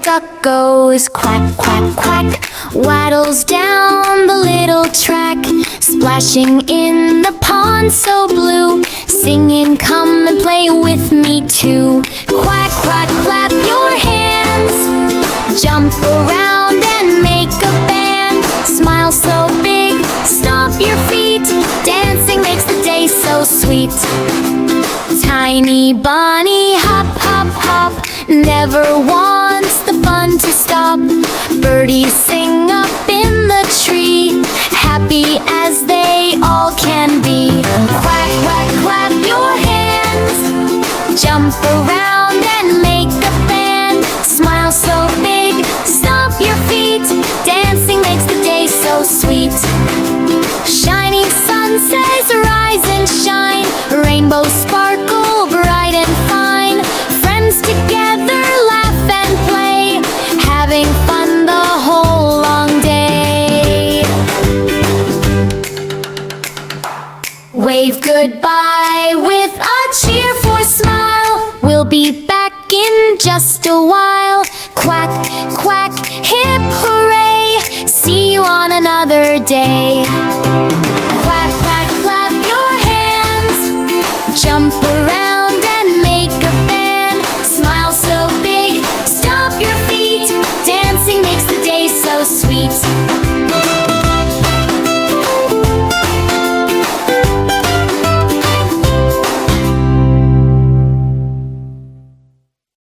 duck goes quack, quack, quack. Waddles down the little track, splashing in the pond so blue, singing, come and play with me too. Quack, quack, clap your hands, jump around and make a band. Smile so big, stomp your feet, dancing makes the day so sweet. Tiny bunny, hop, hop, hop, never wants the fun to stop. Birdies sing up in the tree, happy as they all can be. Quack, quack, clap your hands, jump around and make a band. Smile so big, stomp your feet, dancing makes the day so sweet. Shining sun says rise and shine, rainbows sparkle bright and fine. Friends together laugh and play, having fun the whole long day. Wave goodbye with a cheerful smile, we'll be back in just a while. Quack, quack, hip hooray, see you on another day. Quack, quack, clap your hands, jump around and make a band. Smile so big, stomp your feet, dancing makes the day so sweet.